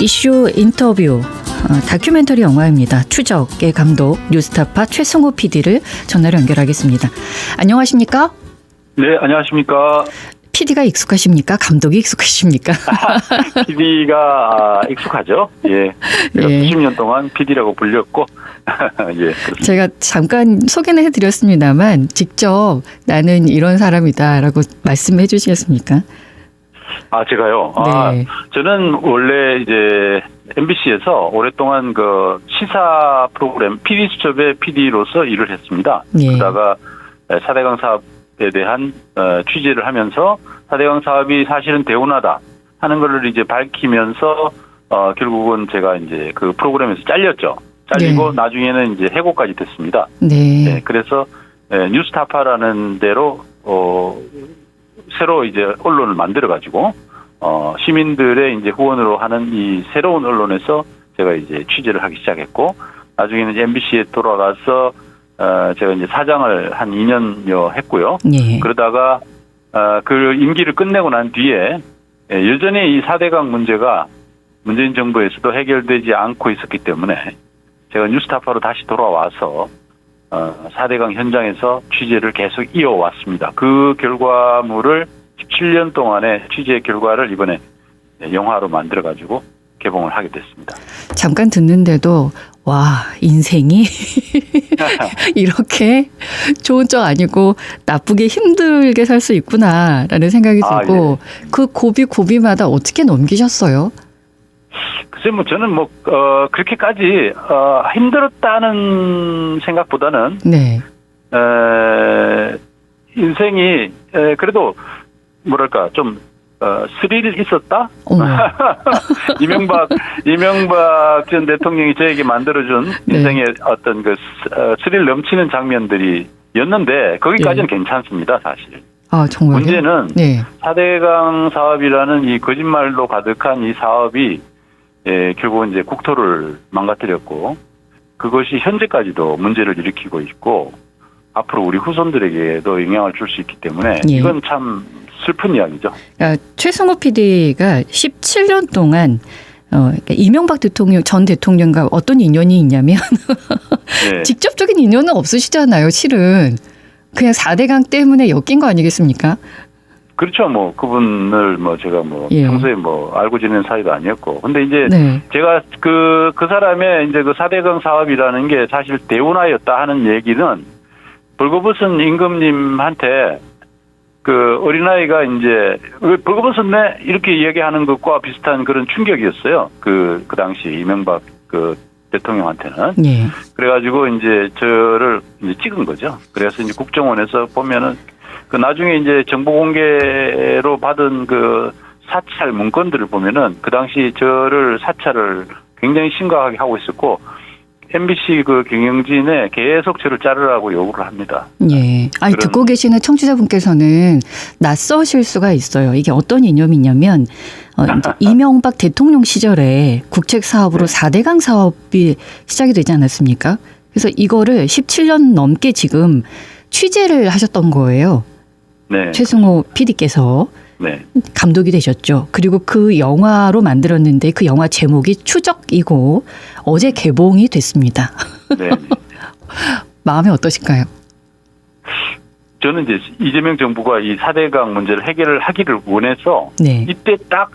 이슈 인터뷰 다큐멘터리 영화입니다. 추적의 감독 뉴스타파 최승호 PD를 전화로 연결하겠습니다. 안녕하십니까? 네, 안녕하십니까? PD가 익숙하십니까? 감독이 익숙하십니까? PD가 익숙하죠. 예. 제가 예. 90년 동안 PD라고 불렸고, 예. 그렇습니다. 제가 잠깐 소개는 해드렸습니다만 직접 나는 이런 사람이다라고 말씀해 주시겠습니까? 제가요. 네. 저는 원래 이제 MBC에서 오랫동안 그 시사 프로그램 PD 수첩의 PD로서 일을 했습니다. 예. 그러다가 4대강 사업에 대한 취재를 하면서 4대강 사업이 사실은 대운하다 하는 거를 이제 밝히면서 결국은 제가 이제 그 프로그램에서 잘렸죠. 잘리고 네. 나중에는 이제 해고까지 됐습니다. 네. 네, 그래서 뉴스타파라는 데로 새로 이제 언론을 만들어 가지고 시민들의 이제 후원으로 하는 이 새로운 언론에서 제가 이제 취재를 하기 시작했고, 나중에는 이제 MBC에 돌아가서 제가 이제 사장을 한 2년여 했고요. 예. 그러다가 그 임기를 끝내고 난 뒤에 여전히 이 4대강 문제가 문재인 정부에서도 해결되지 않고 있었기 때문에 제가 뉴스타파로 다시 돌아와서 4대강 현장에서 취재를 계속 이어왔습니다. 그 결과물을 17년 동안의 취재 결과를 이번에 영화로 만들어가지고 개봉을 하게 됐습니다. 잠깐 듣는데도 와, 인생이 이렇게 좋은 쪽 아니고 나쁘게 힘들게 살 수 있구나라는 생각이 들고, 예. 그 고비마다 어떻게 넘기셨어요? 글쎄, 저는 그렇게까지 힘들었다는 생각보다는 네. 인생이 그래도 뭐랄까 좀 스릴 있었다. 이명박 전 대통령이 저에게 만들어준 네. 인생의 어떤 그 스릴 넘치는 장면들이었는데 거기까지는 괜찮습니다, 사실. 정말요? 문제는 네. 4대강 사업이라는 이 거짓말로 가득한 이 사업이 결국은 이제 국토를 망가뜨렸고, 그것이 현재까지도 문제를 일으키고 있고 앞으로 우리 후손들에게도 영향을 줄 수 있기 때문에 예. 이건 참 슬픈 이야기죠. 최승호 PD가 17년 동안 그러니까 이명박 전 대통령과 어떤 인연이 있냐면 네. 직접적인 인연은 없으시잖아요. 실은 그냥 4대강 때문에 엮인 거 아니겠습니까? 그렇죠. 그분을 제가 예. 평소에 알고 지내는 사이도 아니었고. 근데 이제 네. 제가 그 사람의 이제 그 4대강 사업이라는 게 사실 대운하였다 하는 얘기는 벌거벗은 임금님한테 그 어린아이가 이제 왜 벌거벗었네 이렇게 이야기하는 것과 비슷한 그런 충격이었어요. 그 당시 이명박 그 대통령한테는. 예. 그래가지고 이제 저를 이제 찍은 거죠. 그래서 이제 국정원에서 보면은 그 나중에 이제 정보 공개로 받은 그 사찰 문건들을 보면은 그 당시 저를 사찰을 굉장히 심각하게 하고 있었고, MBC 그 경영진에 계속 저를 자르라고 요구를 합니다. 예. 듣고 계시는 청취자분께서는 낯서실 수가 있어요. 이게 어떤 이념이냐면, 이제 이명박 대통령 시절에 국책 사업으로 4대강 사업이 시작이 되지 않았습니까? 그래서 이거를 17년 넘게 지금 취재를 하셨던 거예요. 네. 최승호 PD께서. 네. 감독이 되셨죠. 그리고 그 영화로 만들었는데 그 영화 제목이 추적이고 어제 개봉이 됐습니다. 네. 마음이 어떠실까요? 저는 이제 이재명 정부가 이 4대강 문제를 해결을 하기를 원해서 네. 이때 딱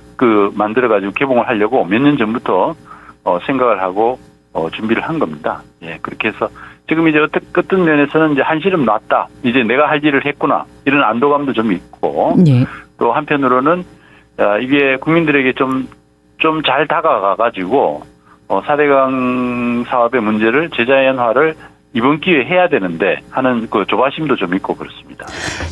만들어가지고 개봉을 하려고 몇 년 전부터 생각을 하고 준비를 한 겁니다. 예, 그렇게 해서 지금 이제 어떤 면에서는 이제 한시름 놨다. 이제 내가 할 일을 했구나. 이런 안도감도 좀 있고. 네. 또 한편으로는 이게 국민들에게 좀 잘 다가가가지고 4대강 사업의 문제를 재자연화를 이번 기회에 해야 되는데 하는 그 조바심도 좀 있고 그렇습니다.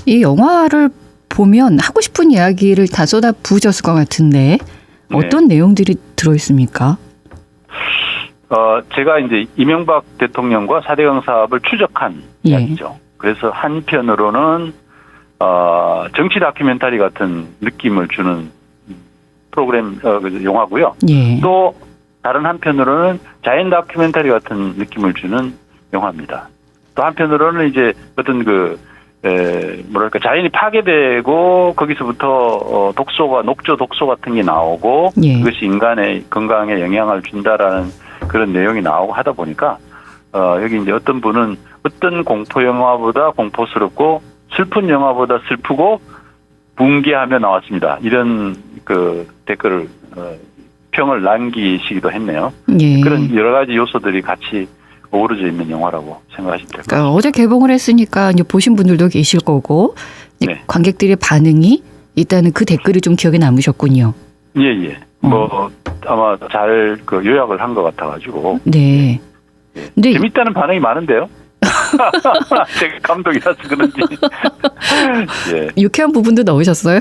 이 영화를 보면 하고 싶은 이야기를 다 쏟아 부으셨을 것 같은데 어떤 내용들이 들어있습니까? 제가 이제 이명박 대통령과 4대강 사업을 추적한 이야기죠. 그래서 한편으로는 정치 다큐멘터리 같은 느낌을 주는 프로그램 영화고요. 예. 또 다른 한편으로는 자연 다큐멘터리 같은 느낌을 주는 영화입니다. 또 한편으로는 이제 어떤 뭐랄까 자연이 파괴되고 거기서부터 녹조 독소 같은 게 나오고 예. 그것이 인간의 건강에 영향을 준다라는 그런 내용이 나오고 하다 보니까 여기 이제 어떤 분은 어떤 공포 영화보다 공포스럽고 슬픈 영화보다 슬프고 붕괴하며 나왔습니다. 이런 그 댓글을 평을 남기시기도 했네요. 예. 그런 여러 가지 요소들이 같이 어우러져 있는 영화라고 생각하시면 될 것 같습니다. 그러니까 어제 개봉을 했으니까 이제 보신 분들도 계실 거고 이제 네. 관객들의 반응이 일단은 그 댓글이 좀 기억에 남으셨군요. 예. 뭐 아마 잘 그 요약을 한 것 같아가지고. 네. 예. 근데 재밌다는 반응이 많은데요. 제가 감독이라서 그런지. 예. 유쾌한 부분도 넣으셨어요?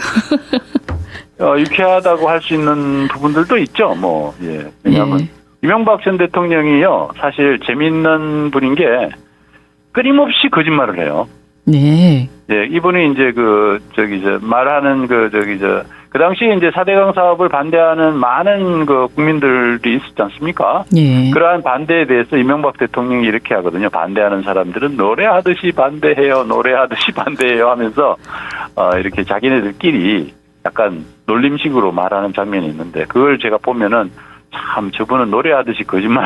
유쾌하다고 할 수 있는 부분들도 있죠. 뭐 예. 왜냐하면 예. 이명박 전 대통령이요 사실 재밌는 분인 게 끊임없이 거짓말을 해요. 네. 예, 이분이 이제 말하는 그 당시에 이제 4대강 사업을 반대하는 많은 그 국민들이 있었지 않습니까? 예. 그러한 반대에 대해서 이명박 대통령이 이렇게 하거든요. 반대하는 사람들은 노래하듯이 반대해요, 노래하듯이 반대해요 하면서, 이렇게 자기네들끼리 약간 놀림식으로 말하는 장면이 있는데, 그걸 제가 보면은 참 저분은 노래하듯이 거짓말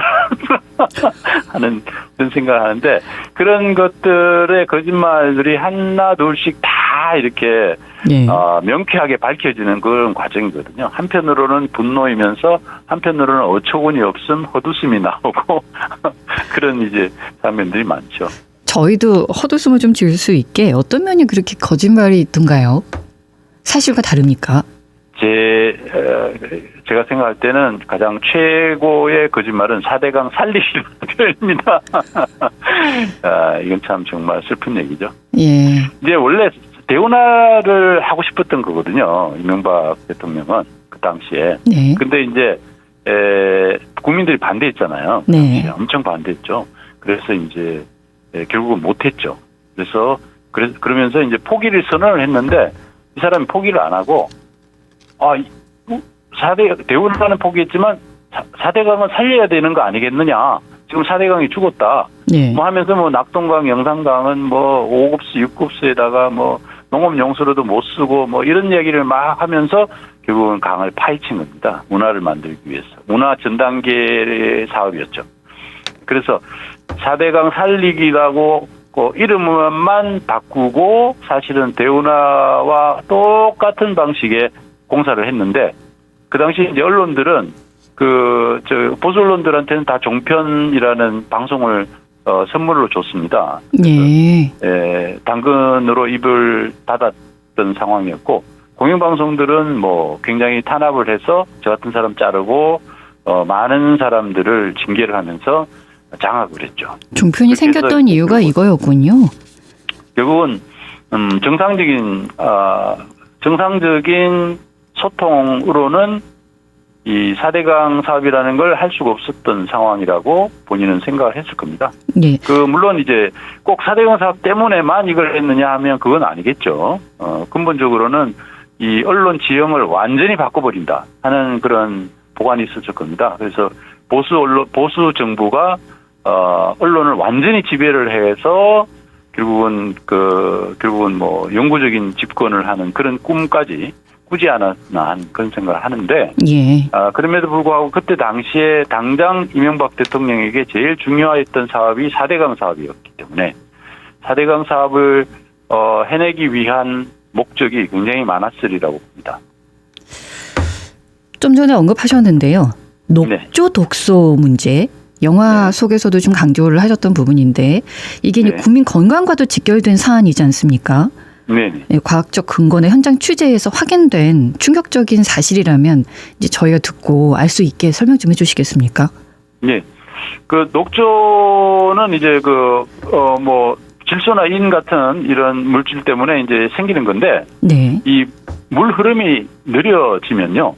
하는 그런 생각을 하는데 그런 것들의 거짓말들이 하나 둘씩 다 이렇게 예. 명쾌하게 밝혀지는 그런 과정이거든요. 한편으로는 분노이면서 한편으로는 어처구니 없음 헛웃음이 나오고 그런 이제 장면들이 많죠. 저희도 헛웃음을 좀 지을 수 있게 어떤 면이 그렇게 거짓말이 있던가요? 사실과 다릅니까? 제가 생각할 때는 가장 최고의 거짓말은 4대강 살리기라는 표현입니다. 이건 참 정말 슬픈 얘기죠. 예. 이제 원래 대운하를 하고 싶었던 거거든요. 이명박 대통령은 그 당시에. 네. 근데 이제 국민들이 반대했잖아요. 네. 엄청 반대했죠. 그래서 이제 결국은 못했죠. 그러면서 이제 포기를 선언을 했는데 이 사람이 포기를 안 하고 4대강은 포기했지만 4대강은 살려야 되는 거 아니겠느냐. 지금 4대강이 죽었다. 네. 뭐 하면서 뭐 낙동강, 영산강은 뭐 5급수, 6급수에다가 뭐 농업용수로도 못 쓰고 뭐 이런 얘기를 막 하면서 결국은 강을 파헤친 겁니다. 운하를 만들기 위해서. 운하 전 단계 사업이었죠. 그래서 4대강 살리기라고 이름만 바꾸고 사실은 대운하와 똑같은 방식의 공사를 했는데 그 당시 이제 언론들은 보수 언론들한테는 다 종편이라는 방송을 선물로 줬습니다. 예. 당근으로 입을 닫았던 상황이었고 공영방송들은 뭐 굉장히 탄압을 해서 저 같은 사람 자르고 많은 사람들을 징계를 하면서 장악을 했죠. 종편이 생겼던 이유가 이거였군요. 결국은 정상적인 소통으로는 이 4대강 사업이라는 걸 할 수가 없었던 상황이라고 본인은 생각을 했을 겁니다. 네. 물론 이제 꼭 4대강 사업 때문에만 이걸 했느냐 하면 그건 아니겠죠. 근본적으로는 이 언론 지형을 완전히 바꿔버린다 하는 그런 보관이 있었을 겁니다. 그래서 보수 정부가 언론을 완전히 지배를 해서 결국은 뭐 영구적인 집권을 하는 그런 꿈까지 꾸지 않았나 하는 그런 생각을 하는데, 예. 그럼에도 불구하고 그때 당시에 당장 이명박 대통령에게 제일 중요했던 사업이 4대강 사업이었기 때문에 4대강 사업을 해내기 위한 목적이 굉장히 많았으리라고 봅니다. 좀 전에 언급하셨는데요. 녹조 네. 독소 문제. 영화 속에서도 좀 강조를 하셨던 부분인데 이게 이제 네. 국민 건강과도 직결된 사안이지 않습니까? 네. 네, 과학적 근거나 현장 취재에서 확인된 충격적인 사실이라면 이제 저희가 듣고 알 수 있게 설명 좀 해주시겠습니까? 네. 녹조는 이제 질소나 인 같은 이런 물질 때문에 이제 생기는 건데, 네. 이 물 흐름이 느려지면요,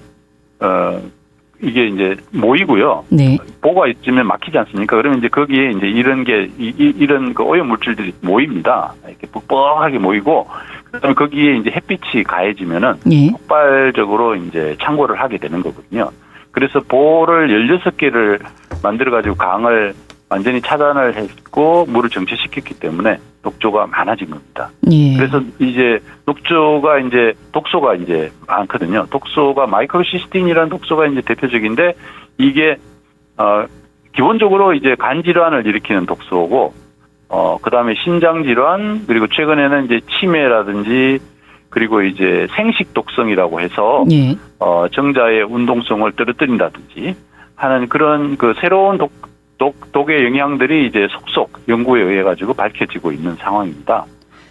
이게 이제 모이고요. 네. 보가 있으면 막히지 않습니까? 그러면 이제 거기에 이제 이런 그 오염 물질들이 모입니다. 이렇게 뻑뻑하게 모이고, 그다음에 거기에 이제 햇빛이 가해지면은 예. 폭발적으로 이제 창고를 하게 되는 거거든요. 그래서 보를 16개를 만들어가지고 강을 완전히 차단을 했고 물을 정체시켰기 때문에 녹조가 많아진 겁니다. 예. 그래서 이제 녹조가 이제 독소가 이제 많거든요. 독소가 마이크로시스틴이라는 독소가 이제 대표적인데 이게 기본적으로 이제 간 질환을 일으키는 독소고 그다음에 심장 질환 그리고 최근에는 이제 치매라든지 그리고 이제 생식 독성이라고 해서 예. 정자의 운동성을 떨어뜨린다든지 하는 그런 그 새로운 독의 영향들이 이제 속속 연구에 의해 가지고 밝혀지고 있는 상황입니다.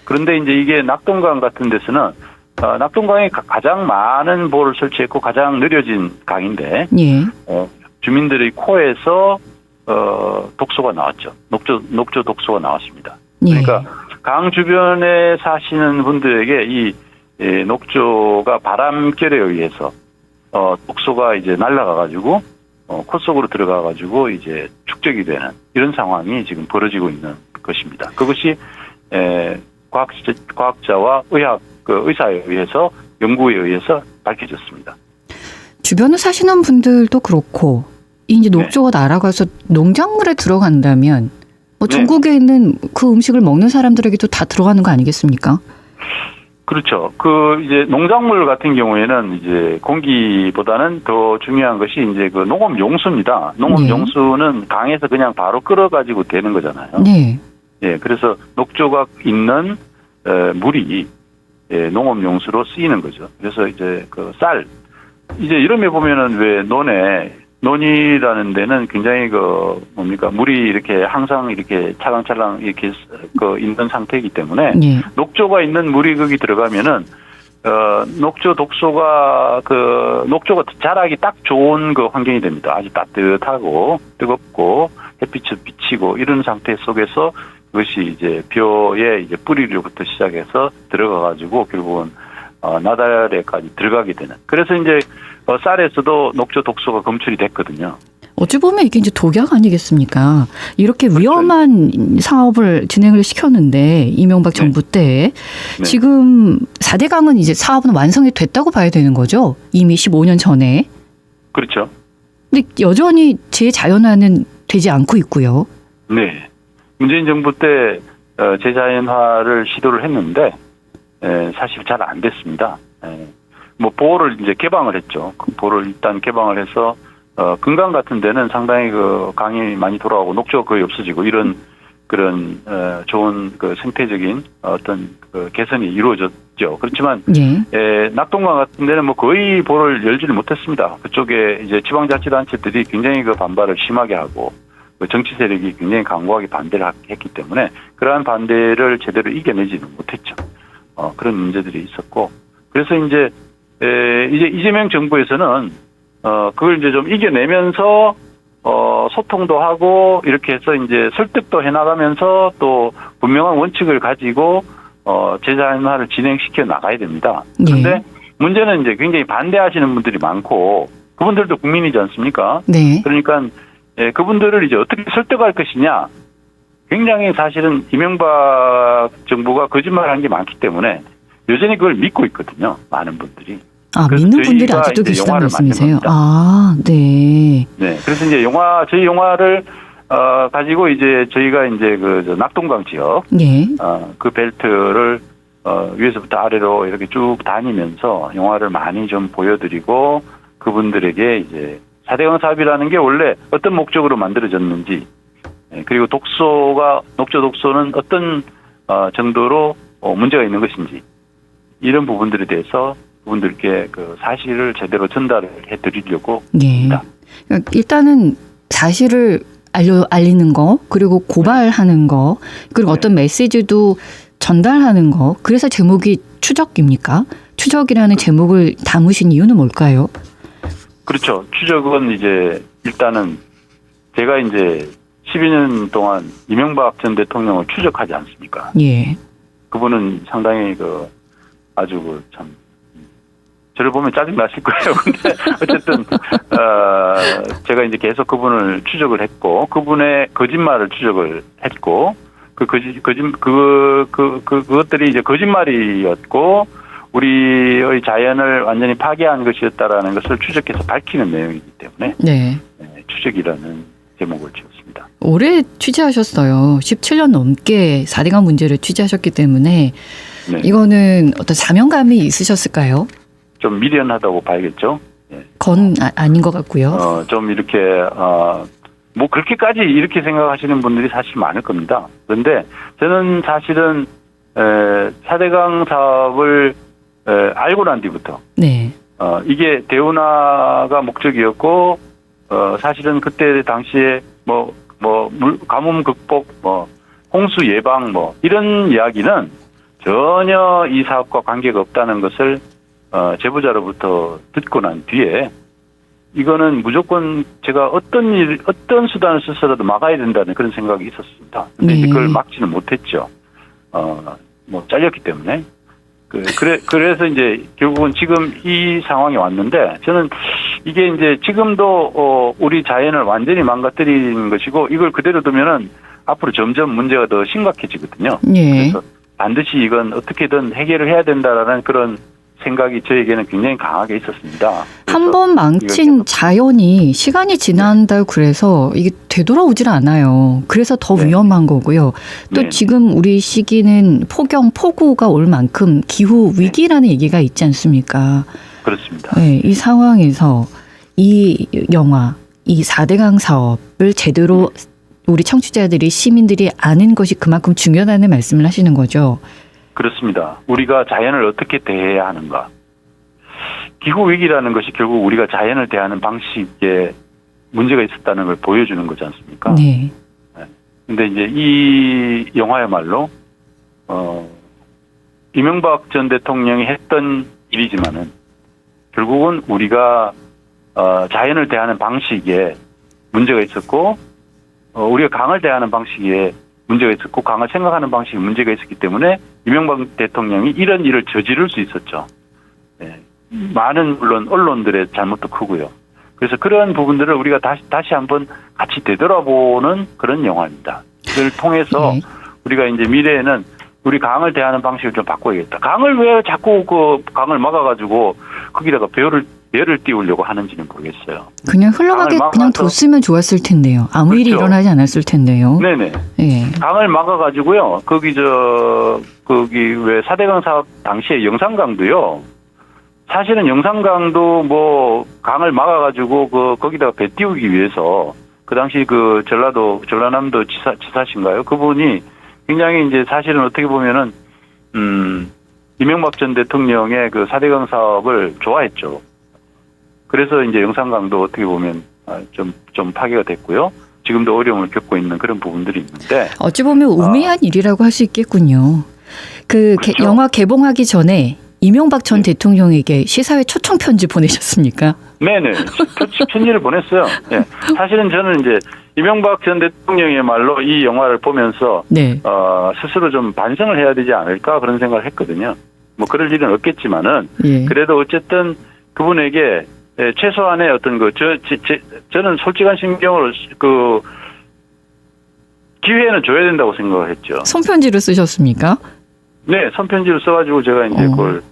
그런데 이제 이게 낙동강 같은 데서는 낙동강이 가장 많은 보를 설치했고 가장 느려진 강인데 예. 주민들의 코에서 독소가 나왔죠. 녹조 독소가 나왔습니다. 예. 그러니까 강 주변에 사시는 분들에게 이 녹조가 바람결에 의해서 독소가 이제 날아가 가지고 코 속으로 들어가 가지고 이제 축적이 되는 이런 상황이 지금 벌어지고 있는 것입니다. 그것이 과학자와 의사에 의해서 연구에 의해서 밝혀졌습니다. 주변에 사시는 분들도 그렇고 이제 녹조가 날아가서 농작물에 들어간다면 뭐 네. 전국에 있는 그 음식을 먹는 사람들에게도 다 들어가는 거 아니겠습니까? 그렇죠. 그 이제 농작물 같은 경우에는 이제 공기보다는 더 중요한 것이 이제 그 농업 용수입니다. 농업 네. 용수는 강에서 그냥 바로 끌어가지고 되는 거잖아요. 네. 예, 그래서 녹조가 있는 물이 농업 용수로 쓰이는 거죠. 그래서 이제 그 쌀 이제 이름에 보면은 왜 논이라는 데는 굉장히 그 뭡니까 물이 이렇게 항상 이렇게 찰랑찰랑 이렇게 그 있는 상태이기 때문에 예. 녹조가 있는 물이 거기 들어가면은 녹조 독소가 그 녹조가 자라기 딱 좋은 그 환경이 됩니다. 아주 따뜻하고 뜨겁고 햇빛이 비치고 이런 상태 속에서 그것이 이제 벼의 이제 뿌리로부터 시작해서 들어가 가지고 결국은 나달에까지 들어가게 되는. 그래서 이제 쌀에서도 녹조 독소가 검출이 됐거든요. 어찌 보면 이게 이제 독약 아니겠습니까? 이렇게 위험한 사업을 진행을 시켰는데 이명박 정부 때 네. 지금 4대 강은 이제 사업은 완성이 됐다고 봐야 되는 거죠. 이미 15년 전에. 그렇죠. 근데 여전히 재자연화는 되지 않고 있고요. 네. 문재인 정부 때 재자연화를 시도를 했는데 사실 잘 안 됐습니다. 뭐 보호를 이제 개방을 했죠. 그 보호를 일단 개방을 해서 금강 같은 데는 상당히 그 강이 많이 돌아오고 녹조가 거의 없어지고 이런 그런 좋은 그 생태적인 어떤 그 개선이 이루어졌죠. 그렇지만 예. 낙동강 같은 데는 뭐 거의 보호를 열지를 못했습니다. 그쪽에 이제 지방자치단체들이 굉장히 그 반발을 심하게 하고 그 정치 세력이 굉장히 강고하게 반대를 했기 때문에 그러한 반대를 제대로 이겨내지는 못했죠. 그런 문제들이 있었고 그래서 이제 이재명 정부에서는 그걸 이제 좀 이겨내면서 소통도 하고 이렇게 해서 이제 설득도 해나가면서 또 분명한 원칙을 가지고 재자연화를 진행시켜 나가야 됩니다. 그런데 문제는 이제 굉장히 반대하시는 분들이 많고 그분들도 국민이지 않습니까? 네. 그러니까 그분들을 이제 어떻게 설득할 것이냐. 굉장히 사실은 이명박 정부가 거짓말한 게 많기 때문에 여전히 그걸 믿고 있거든요. 많은 분들이. 믿는 분들이 아직도 계시다는 말씀이세요? 네. 네. 그래서 이제 저희 영화를 가지고 이제 저희가 이제 그 낙동강 지역, 예. 그 벨트를 위에서부터 아래로 이렇게 쭉 다니면서 영화를 많이 좀 보여드리고 그분들에게 이제 4대강 사업이라는 게 원래 어떤 목적으로 만들어졌는지, 그리고 녹조 독소는 어떤 정도로 문제가 있는 것인지 이런 부분들에 대해서 그분들께 그 사실을 제대로 전달을 해드리려고 합니다. 그러니까 일단은 사실을 알리는 거, 그리고 고발하는 거, 그리고 어떤 메시지도 전달하는 거. 그래서 제목이 추적입니까? 추적이라는 제목을 담으신 이유는 뭘까요? 그렇죠. 추적은 이제 일단은 제가 이제 12년 동안 이명박 전 대통령을 추적하지 않습니까? 예. 그분은 상당히 아주 참 저를 보면 짜증 나실 거예요. 근데 어쨌든 제가 이제 계속 그분을 추적을 했고 그분의 거짓말을 추적을 했고 그것들이 이제 거짓말이었고 우리의 자연을 완전히 파괴한 것이었다라는 것을 추적해서 밝히는 내용이기 때문에 네. 추적이라는 제목을 지었습니다. 오래 취재하셨어요. 17년 넘게 4대강 문제를 취재하셨기 때문에 네. 이거는 어떤 사명감이 있으셨을까요? 좀 미련하다고 봐야겠죠. 건 아닌 것 같고요. 좀 이렇게 뭐 그렇게까지 이렇게 생각하시는 분들이 사실 많을 겁니다. 그런데 저는 사실은 4대강 사업을 알고 난 뒤부터 네. 이게 대운하가 목적이었고 사실은 그때 당시에 가뭄 극복, 홍수 예방 이런 이야기는 전혀 이 사업과 관계가 없다는 것을 제보자로부터 듣고 난 뒤에 이거는 무조건 제가 어떤 수단을 써서라도 막아야 된다는 그런 생각이 있었습니다. 근데 이제 그걸 막지는 못했죠. 잘렸기 때문에. 그래서 이제 결국은 지금 이 상황이 왔는데 저는 이게 이제 지금도 우리 자연을 완전히 망가뜨리는 것이고 이걸 그대로 두면은 앞으로 점점 문제가 더 심각해지거든요. 예. 그래서 반드시 이건 어떻게든 해결을 해야 된다라는 그런 생각이 저에게는 굉장히 강하게 있었습니다. 한 번 망친 자연이 시간이 지난다고 그래서 이게 되돌아오질 않아요. 그래서 더 네. 위험한 거고요. 또 네. 지금 우리 시기는 폭우가 올 만큼 기후 위기라는 얘기가 있지 않습니까? 그렇습니다. 네, 이 상황에서 이 영화, 이 4대강 사업을 제대로 우리 청취자들이 시민들이 아는 것이 그만큼 중요하다는 말씀을 하시는 거죠. 그렇습니다. 우리가 자연을 어떻게 대해야 하는가. 기후 위기라는 것이 결국 우리가 자연을 대하는 방식에 문제가 있었다는 걸 보여주는 거지 않습니까? 네. 근데 이제 이 영화야말로 이명박 전 대통령이 했던 일이지만은 결국은 우리가 자연을 대하는 방식에 문제가 있었고 우리가 강을 대하는 방식에 문제가 있었고 강을 생각하는 방식에 문제가 있었기 때문에 이명박 대통령이 이런 일을 저지를 수 있었죠. 네. 많은 물론 언론들의 잘못도 크고요. 그래서 그런 부분들을 우리가 다시 한번 같이 되돌아보는 그런 영화입니다. 그걸 통해서 우리가 이제 미래에는 우리 강을 대하는 방식을 좀 바꿔야겠다. 강을 왜 자꾸 강을 막아가지고 거기다가 배를 띄우려고 하는지는 모르겠어요. 그냥 흘러가게 그냥 뒀으면 좋았을 텐데요. 아무 그렇죠. 일이 일어나지 않았을 텐데요. 네네. 네. 강을 막아가지고요. 거기 왜 4대강 사업 당시에 영산강도요. 사실은 영산강도 강을 막아가지고 거기다가 배 띄우기 위해서 그 당시 전라남도 지사신가요? 그분이 굉장히 이제 사실은 어떻게 보면은 이명박 전 대통령의 그 4대강 사업을 좋아했죠. 그래서 이제 영산강도 어떻게 보면 좀 파괴가 됐고요. 지금도 어려움을 겪고 있는 그런 부분들이 있는데 어찌 보면 우매한 일이라고 할 수 있겠군요. 그렇죠? 영화 개봉하기 전에 이명박 전 대통령에게 시사회 초청 편지 보내셨습니까? 네네. 편지를 보냈어요. 네. 사실은 저는 이제 이명박 전 대통령의 말로 이 영화를 보면서 네. 스스로 좀 반성을 해야 되지 않을까 그런 생각을 했거든요. 그럴 일은 없겠지만은 예. 그래도 어쨌든 그분에게 최소한의 어떤 저는 솔직한 심경으로 기회는 줘야 된다고 생각을 했죠. 손편지를 쓰셨습니까? 네, 손편지를 써가지고 제가 이제 그걸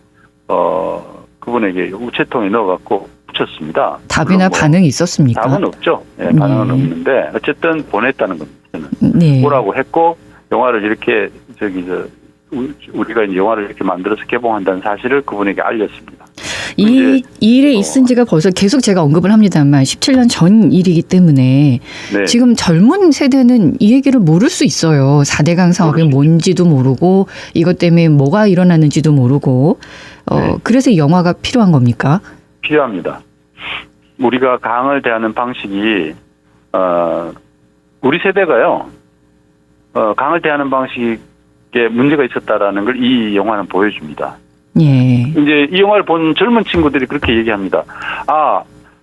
그분에게 우체통에 넣어갖고 붙였습니다. 답이나 반응이 있었습니까? 답은 없죠. 네, 반응은 없는데 어쨌든 보냈다는 겁니다. 네. 오라고 했고 영화를 이렇게 우리가 이제 영화를 이렇게 만들어서 개봉한다는 사실을 그분에게 알렸습니다. 이 일에 있은 지가 벌써 계속 제가 언급을 합니다만 17년 전 일이기 때문에 네. 지금 젊은 세대는 이 얘기를 모를 수 있어요. 4대강 사업이 뭔지도 모르고 이것 때문에 뭐가 일어났는지도 모르고 네. 그래서 이 영화가 필요한 겁니까? 필요합니다. 우리가 강을 대하는 방식이 우리 세대가요. 강을 대하는 방식에 문제가 있었다라는 걸 이 영화는 보여줍니다. 예. 이제 이 영화를 본 젊은 친구들이 그렇게 얘기합니다.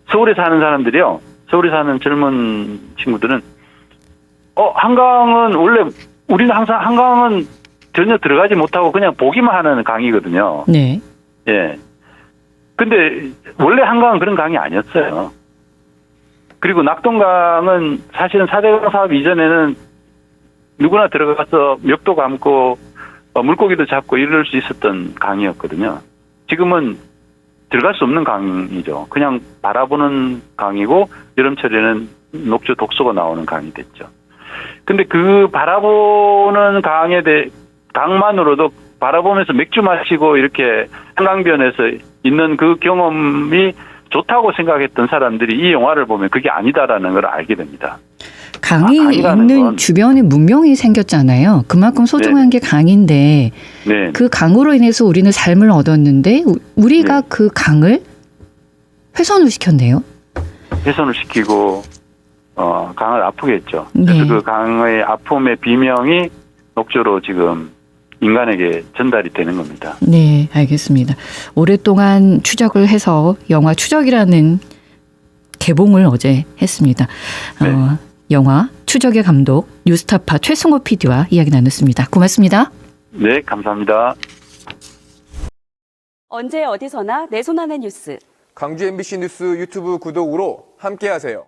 서울에 사는 사람들이요. 서울에 사는 젊은 친구들은 한강은 원래 우리는 항상 한강은 전혀 들어가지 못하고 그냥 보기만 하는 강이거든요. 네. 예. 근데 원래 한강은 그런 강이 아니었어요. 그리고 낙동강은 사실은 4대강 사업 이전에는 누구나 들어가서 멱도 감고 물고기도 잡고 이럴 수 있었던 강이었거든요. 지금은 들어갈 수 없는 강이죠. 그냥 바라보는 강이고 여름철에는 녹조 독소가 나오는 강이 됐죠. 근데 그 바라보는 강만으로도 바라보면서 맥주 마시고 이렇게 한강변에서 있는 그 경험이 좋다고 생각했던 사람들이 이 영화를 보면 그게 아니다라는 걸 알게 됩니다. 강이 강이라는 있는 건- 주변에 문명이 생겼잖아요. 그만큼 소중한 게 강인데 네. 그 강으로 인해서 우리는 삶을 얻었는데 우리가 네. 그 강을 훼손을 시켰네요. 훼손을 시키고 강을 아프게 했죠. 그래서 네. 그 강의 아픔의 비명이 녹조로 지금 인간에게 전달이 되는 겁니다. 네, 알겠습니다. 오랫동안 추적을 해서 영화 추적이라는 개봉을 어제 했습니다. 네. 영화 추적의 감독 뉴스타파 최승호 PD와 이야기 나눴습니다. 고맙습니다. 네, 감사합니다. 언제 어디서나 내 손 안의 뉴스. 광주 MBC 뉴스 유튜브 구독으로 함께하세요.